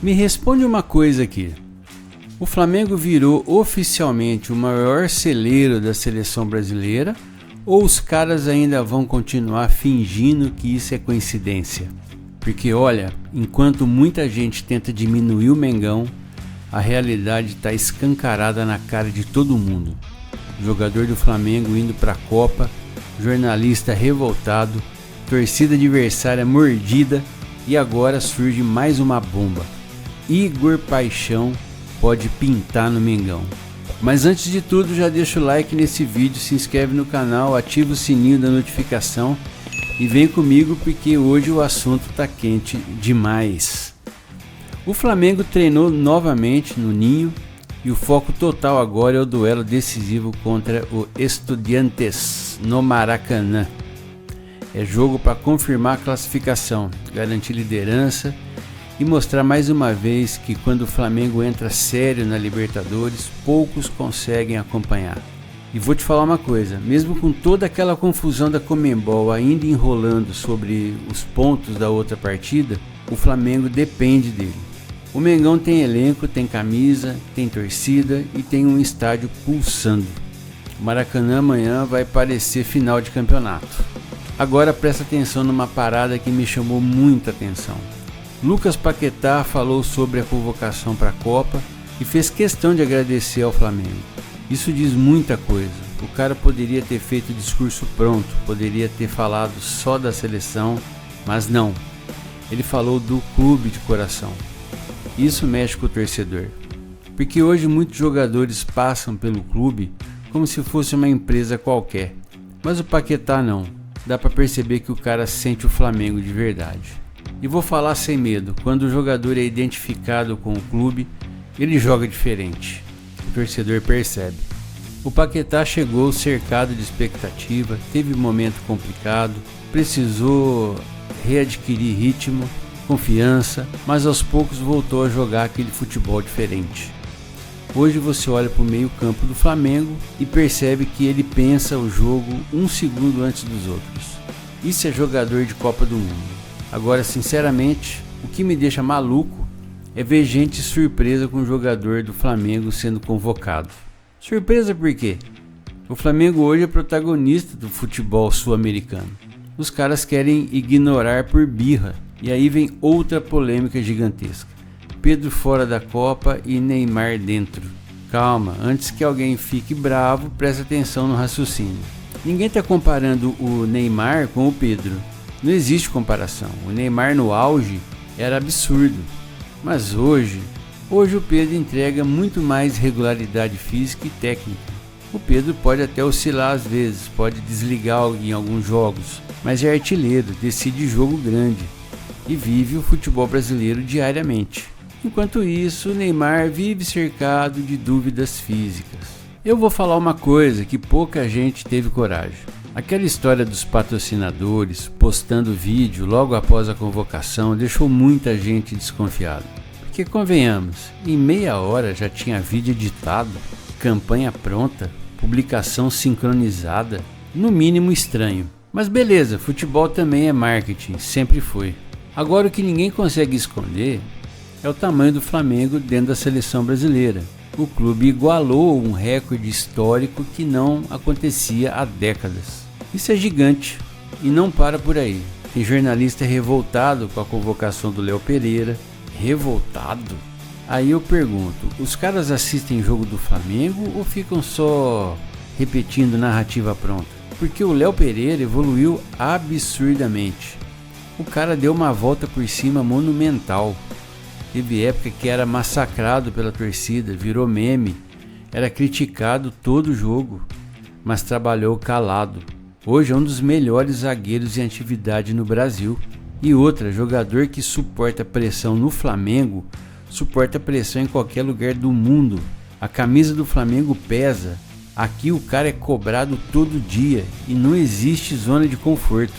Me responde uma coisa aqui. O Flamengo virou oficialmente o maior celeiro da seleção brasileira ou os caras ainda vão continuar fingindo que isso é coincidência? Porque olha, enquanto muita gente tenta diminuir o Mengão, a realidade está escancarada na cara de todo mundo. Jogador do Flamengo indo para a Copa, jornalista revoltado, torcida adversária mordida e agora surge mais uma bomba. Igor Paixão pode pintar no Mengão. Mas antes de tudo, já deixa o like nesse vídeo, se inscreve no canal, ativa o sininho da notificação e vem comigo porque hoje o assunto tá quente demais. O Flamengo treinou novamente no Ninho e o foco total agora é o duelo decisivo contra o Estudiantes no Maracanã. É jogo para confirmar a classificação, garantir liderança e mostrar mais uma vez que quando o Flamengo entra sério na Libertadores, poucos conseguem acompanhar. E vou te falar uma coisa, mesmo com toda aquela confusão da Conmebol ainda enrolando sobre os pontos da outra partida, o Flamengo depende dele. O Mengão tem elenco, tem camisa, tem torcida e tem um estádio pulsando. O Maracanã amanhã vai parecer final de campeonato. Agora presta atenção numa parada que me chamou muita atenção. Lucas Paquetá falou sobre a convocação para a Copa e fez questão de agradecer ao Flamengo. Isso diz muita coisa. O cara poderia ter feito o discurso pronto, poderia ter falado só da seleção, mas não. Ele falou do clube de coração. Isso mexe com o torcedor, porque hoje muitos jogadores passam pelo clube como se fosse uma empresa qualquer, mas o Paquetá não. Dá para perceber que o cara sente o Flamengo de verdade. E vou falar sem medo, quando o jogador é identificado com o clube, ele joga diferente. O torcedor percebe. O Paquetá chegou cercado de expectativa, teve um momento complicado, precisou readquirir ritmo, confiança, mas aos poucos voltou a jogar aquele futebol diferente. Hoje você olha para o meio-campo do Flamengo e percebe que ele pensa o jogo um segundo antes dos outros. Isso é jogador de Copa do Mundo. Agora, sinceramente, o que me deixa maluco é ver gente surpresa com o jogador do Flamengo sendo convocado. Surpresa por quê? O Flamengo hoje é protagonista do futebol sul-americano. Os caras querem ignorar por birra. E aí vem outra polêmica gigantesca. Pedro fora da Copa e Neymar dentro. Calma, antes que alguém fique bravo, presta atenção no raciocínio. Ninguém está comparando o Neymar com o Pedro. Não existe comparação. O Neymar no auge era absurdo. Mas hoje o Pedro entrega muito mais regularidade física e técnica. O Pedro pode até oscilar às vezes, pode desligar em alguns jogos, mas é artilheiro, decide jogo grande e vive o futebol brasileiro diariamente. Enquanto isso, o Neymar vive cercado de dúvidas físicas. Eu vou falar uma coisa que pouca gente teve coragem. Aquela história dos patrocinadores postando vídeo logo após a convocação deixou muita gente desconfiada. Porque convenhamos, em meia hora já tinha vídeo editado, campanha pronta, publicação sincronizada, no mínimo estranho. Mas beleza, futebol também é marketing, sempre foi. Agora o que ninguém consegue esconder é o tamanho do Flamengo dentro da seleção brasileira. O clube igualou um recorde histórico que não acontecia há décadas. Isso é gigante e não para por aí. Tem jornalista revoltado com a convocação do Léo Pereira. Revoltado? Aí eu pergunto, os caras assistem jogo do Flamengo ou ficam só repetindo narrativa pronta? Porque o Léo Pereira evoluiu absurdamente. O cara deu uma volta por cima monumental. Teve época que era massacrado pela torcida, virou meme, era criticado todo jogo, mas trabalhou calado. Hoje é um dos melhores zagueiros em atividade no Brasil. E outra, jogador que suporta pressão no Flamengo, suporta pressão em qualquer lugar do mundo. A camisa do Flamengo pesa. Aqui o cara é cobrado todo dia e não existe zona de conforto.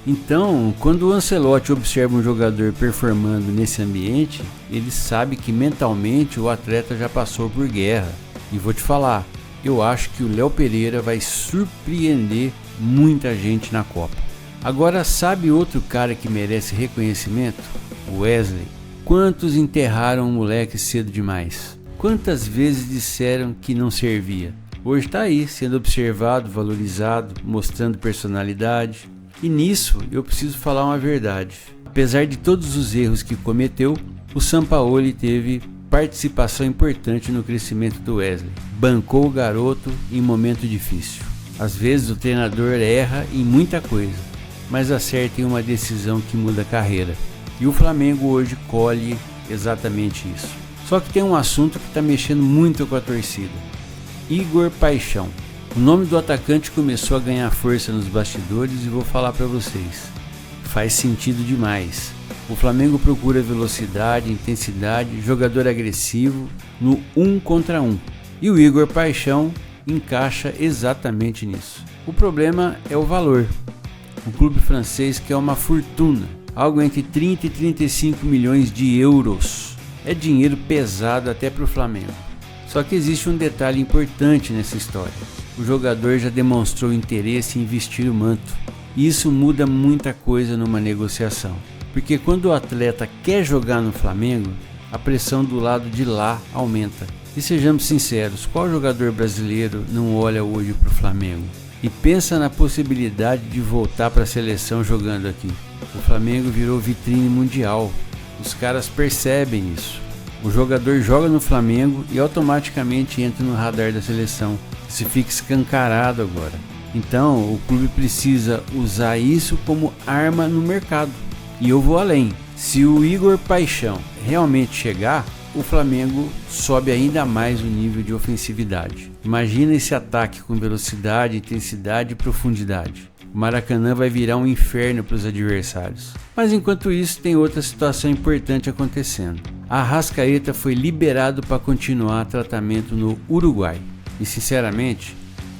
Então, quando o Ancelotti observa um jogador performando nesse ambiente, ele sabe que mentalmente o atleta já passou por guerra. E vou te falar, eu acho que o Léo Pereira vai surpreender muita gente na Copa. Agora, sabe outro cara que merece reconhecimento? O Wesley. Quantos enterraram um moleque cedo demais? Quantas vezes disseram que não servia? Hoje está aí, sendo observado, valorizado, mostrando personalidade. E nisso eu preciso falar uma verdade. Apesar de todos os erros que cometeu, o Sampaoli teve participação importante no crescimento do Wesley. Bancou o garoto em momento difícil. Às vezes o treinador erra em muita coisa, mas acerta em uma decisão que muda a carreira. E o Flamengo hoje colhe exatamente isso. Só que tem um assunto que está mexendo muito com a torcida. Igor Paixão. O nome do atacante começou a ganhar força nos bastidores e vou falar para vocês. Faz sentido demais. O Flamengo procura velocidade, intensidade, jogador agressivo no 1 contra 1. E o Igor Paixão encaixa exatamente nisso. O problema é o valor. O clube francês quer uma fortuna, algo entre 30 e 35 milhões de euros. É dinheiro pesado até para o Flamengo. Só que existe um detalhe importante nessa história. O jogador já demonstrou interesse em vestir o manto. E isso muda muita coisa numa negociação. Porque quando o atleta quer jogar no Flamengo, a pressão do lado de lá aumenta. E sejamos sinceros, qual jogador brasileiro não olha hoje para o Flamengo e pensa na possibilidade de voltar para a seleção jogando aqui? O Flamengo virou vitrine mundial. Os caras percebem isso. O jogador joga no Flamengo e automaticamente entra no radar da seleção. Isso fica escancarado agora. Então o clube precisa usar isso como arma no mercado. E eu vou além. Se o Igor Paixão realmente chegar, o Flamengo sobe ainda mais o nível de ofensividade. Imagina esse ataque com velocidade, intensidade e profundidade. O Maracanã vai virar um inferno para os adversários. Mas enquanto isso, tem outra situação importante acontecendo. A Arrascaeta foi liberado para continuar tratamento no Uruguai. E sinceramente,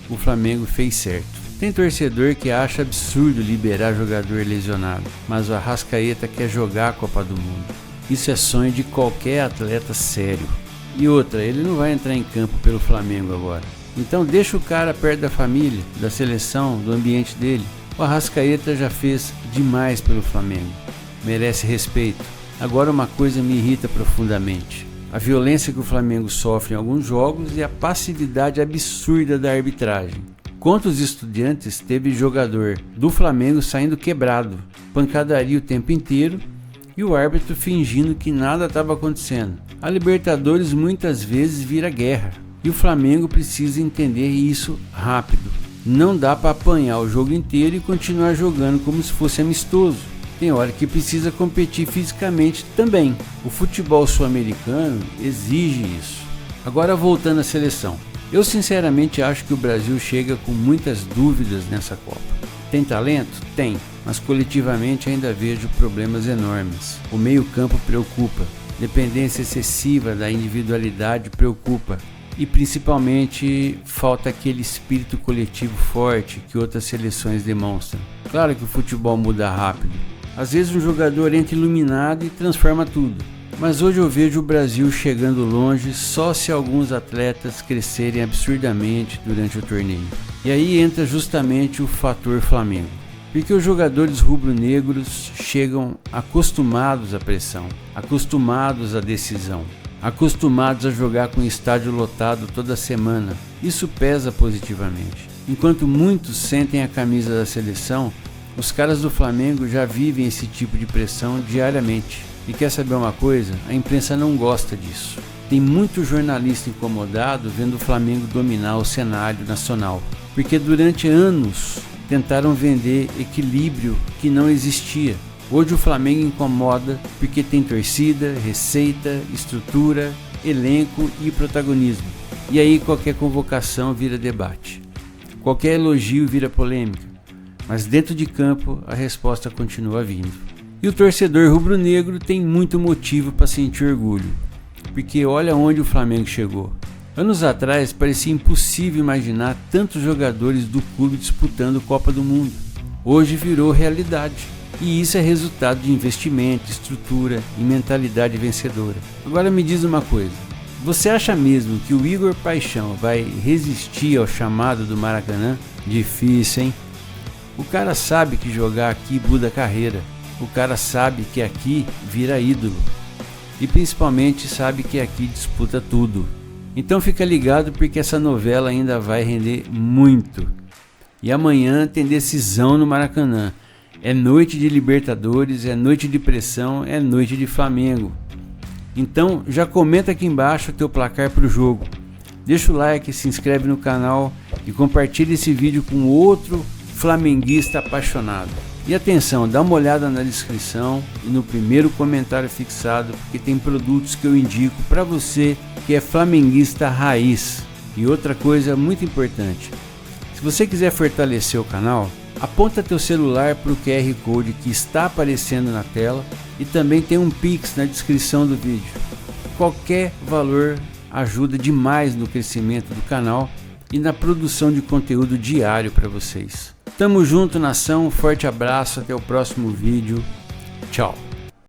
o Flamengo fez certo. Tem torcedor que acha absurdo liberar jogador lesionado, mas o Arrascaeta quer jogar a Copa do Mundo. Isso é sonho de qualquer atleta sério. E outra, ele não vai entrar em campo pelo Flamengo agora. Então deixa o cara perto da família, da seleção, do ambiente dele. O Arrascaeta já fez demais pelo Flamengo. Merece respeito. Agora uma coisa me irrita profundamente. A violência que o Flamengo sofre em alguns jogos e a passividade absurda da arbitragem. Contra os Estudiantes, teve jogador do Flamengo saindo quebrado, pancadaria o tempo inteiro e o árbitro fingindo que nada estava acontecendo. A Libertadores muitas vezes vira guerra e o Flamengo precisa entender isso rápido. Não dá para apanhar o jogo inteiro e continuar jogando como se fosse amistoso. Tem hora que precisa competir fisicamente também. O futebol sul-americano exige isso. Agora voltando à seleção. Eu sinceramente acho que o Brasil chega com muitas dúvidas nessa Copa. Tem talento? Tem, mas coletivamente ainda vejo problemas enormes. O meio-campo preocupa, dependência excessiva da individualidade preocupa e principalmente falta aquele espírito coletivo forte que outras seleções demonstram. Claro que o futebol muda rápido. Às vezes um jogador entra iluminado e transforma tudo. Mas hoje eu vejo o Brasil chegando longe só se alguns atletas crescerem absurdamente durante o torneio. E aí entra justamente o fator Flamengo. Porque os jogadores rubro-negros chegam acostumados à pressão, acostumados à decisão, acostumados a jogar com o estádio lotado toda semana. Isso pesa positivamente. Enquanto muitos sentem a camisa da seleção, os caras do Flamengo já vivem esse tipo de pressão diariamente. E quer saber uma coisa? A imprensa não gosta disso. Tem muito jornalista incomodado vendo o Flamengo dominar o cenário nacional. Porque durante anos tentaram vender equilíbrio que não existia. Hoje o Flamengo incomoda porque tem torcida, receita, estrutura, elenco e protagonismo. E aí qualquer convocação vira debate. Qualquer elogio vira polêmica. Mas dentro de campo a resposta continua vindo. E o torcedor rubro-negro tem muito motivo para sentir orgulho, porque olha onde o Flamengo chegou. Anos atrás parecia impossível imaginar tantos jogadores do clube disputando Copa do Mundo. Hoje virou realidade, e isso é resultado de investimento, estrutura e mentalidade vencedora. Agora me diz uma coisa, você acha mesmo que o Igor Paixão vai resistir ao chamado do Maracanã? Difícil, hein? O cara sabe que jogar aqui muda a carreira. O cara sabe que aqui vira ídolo. e principalmente sabe que aqui disputa tudo. Então fica ligado porque essa novela ainda vai render muito. E amanhã tem decisão no Maracanã. É noite de Libertadores, é noite de pressão, é noite de Flamengo. Então já comenta aqui embaixo o teu placar para o jogo. Deixa o like, se inscreve no canal e compartilha esse vídeo com outro flamenguista apaixonado. E atenção, dá uma olhada na descrição e no primeiro comentário fixado, porque tem produtos que eu indico para você que é flamenguista raiz. E outra coisa muito importante, se você quiser fortalecer o canal, aponta teu celular para o QR Code que está aparecendo na tela e também tem um Pix na descrição do vídeo. Qualquer valor ajuda demais no crescimento do canal e na produção de conteúdo diário para vocês. Tamo junto, nação, forte abraço, até o próximo vídeo, tchau!